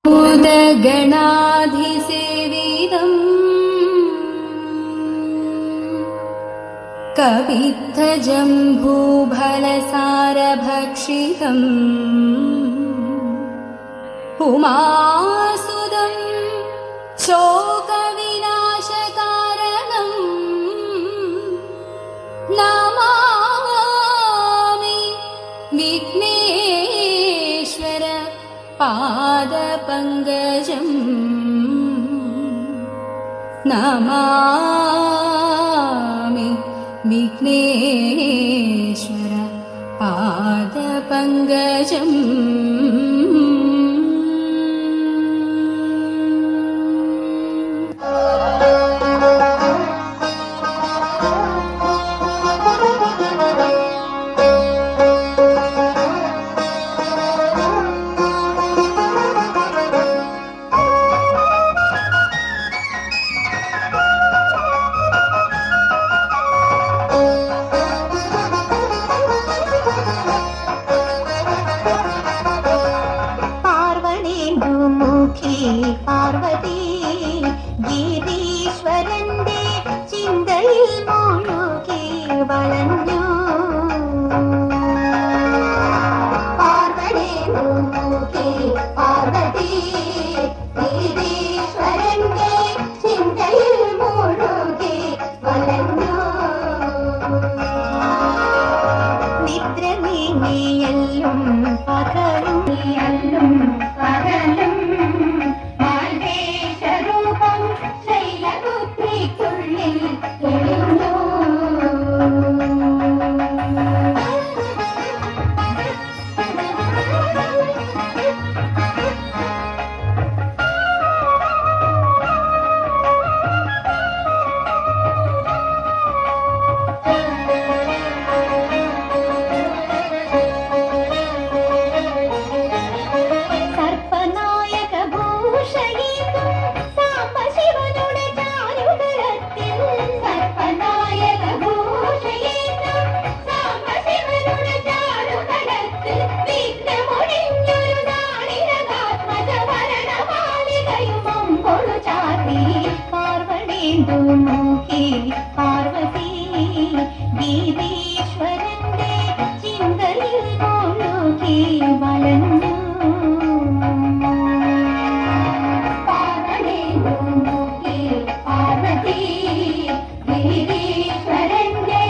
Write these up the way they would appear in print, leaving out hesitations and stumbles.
भूतगणाधिसेवितम् कवित्थजम्बूफलसारभक्षितम् उमासुदं शोकविनाशकारणम् नमामि विघ्नेश्वर पादपङ्कजम् नमामि विघ्नेश्वर पादपङ्कजम्। പാർവതി ഗിരീശ്വരന്റെ ചിന്തയിൽ മുഴുകി വളഞ്ഞു. പാർവതി ഗിരീശ്വരന്റെ ചിന്തയിൽ മുഴുകി വളഞ്ഞു. നിദ്ര നീങ്ങിയല്ലും പകലും പകലും ശൈലപുത്രിക്കുള്ളിൽ തെളിഞ്ഞു. സർപ്പനായക ഭൂഷയിക്കും സാംബശിവനുടെ ചാരുതരത്തിൽ, സർപ്പനായക ഭൂഷയിക്കും സാംബശിവനുടെ ചാരുതരത്തിൽ വിഘ്നമൊഴിഞ്ഞൊരു നാളിരകാത്മജവരണമാലികയും അമ്പൊഴു ചാർത്തി. പാർവണേന്ദുമുഖി പാർവതി ഗിരീശ്വരന്റെ ചിന്തയിൽ മുഴുകി വളഞ്ഞു. പാർവതി ഗിരീശ്വരന്റെ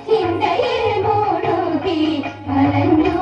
ചിന്തയിൽ മുഴുകി വളഞ്ഞു.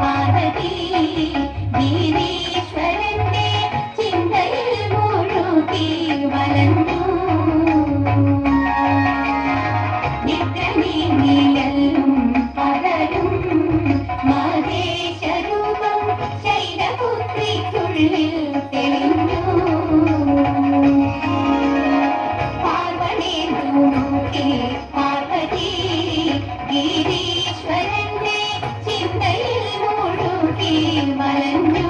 പാർവതി ഗിരീശ്വരന്റെ ചിന്തയിൽ മുഴുകി വളഞ്ഞു. നിദ്രനീങ്ങിയല്ലും പകലും മഹേശരൂപം ശൈലപുത്രിക്കുള്ളിൽ തെളിഞ്ഞു. പാർവണേന്ദുമുഖി പാർവതി ഗിരീശ്വരന്റെ ചിന്തയിൽ മുഴുകി വളഞ്ഞു.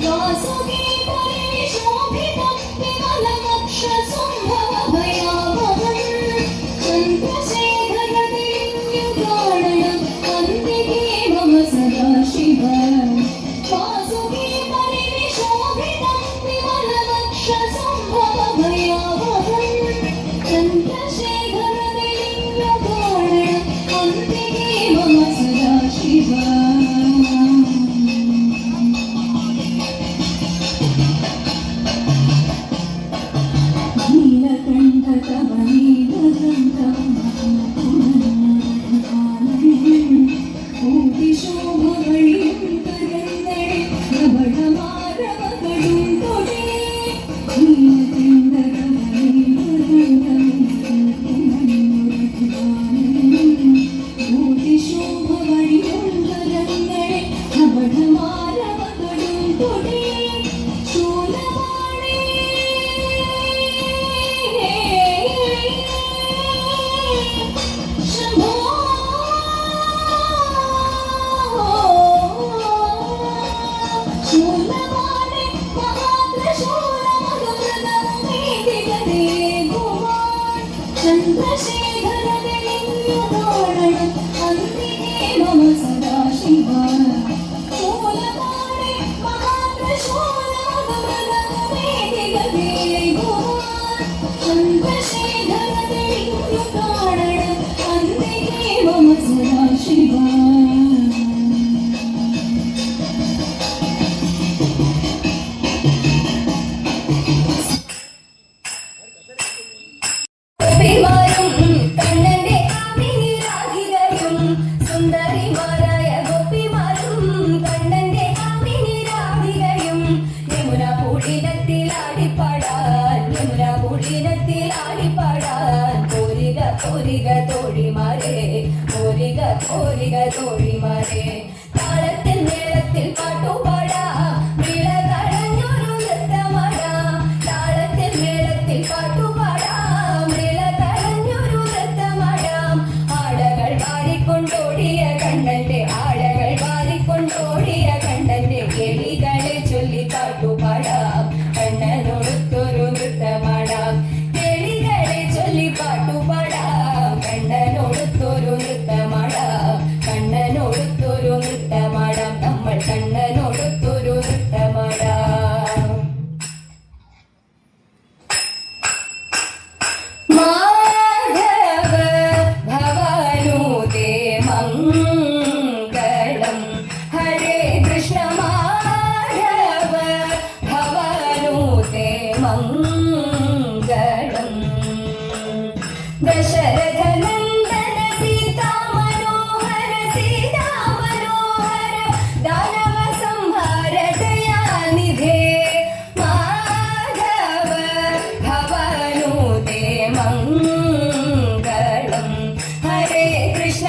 वासुकी परिशोभितं विमलमक्षसुन्दरम् തോഴിമാരെ താളത്തിൽ മേളത്തിൽ പാട്ടുപാടാം വിളകളഞ്ഞൊരു നൃത്തമാടാം താളത്തിൽ മേളത്തിൽ പാട്ടുപാടാം വിളകളഞ്ഞൊരു നൃത്തമാടാം ആടകൾ വാരിക്കൊണ്ടോടിയ കണ്ണന്റെ ആടകൾ വാരിക്കൊണ്ടോടിയ കണ്ണന്റെ കിളികളെ ചൊല്ലി പാട്ടുപാടാം കണ്ണനൊടുത്തൊരു നൃത്തമാടാം കിളികളെ ചൊല്ലി പാട്ടുപാടാം കണ്ണനൊടുത്തൊരു നൃത്തമാടാം കണ്ണനൊടുത്തൊരു നൃത്തമാടാം നമ്മൾ കണ്ണനൊടുത്തൊരു നൃത്തമാടാം മാധവ ഭവാനുദേ മംഗളം ഹരേ കൃഷ്ണ മാധവ ഭവാനുദേ മംഗളം ദശരഥ നന്ദന സീതാ മനോഹര ദാനവ സംഹാര ദയാനിധേ മാധവ ഭവാനുദേ മംഗളം ഹരേ കൃഷ്ണ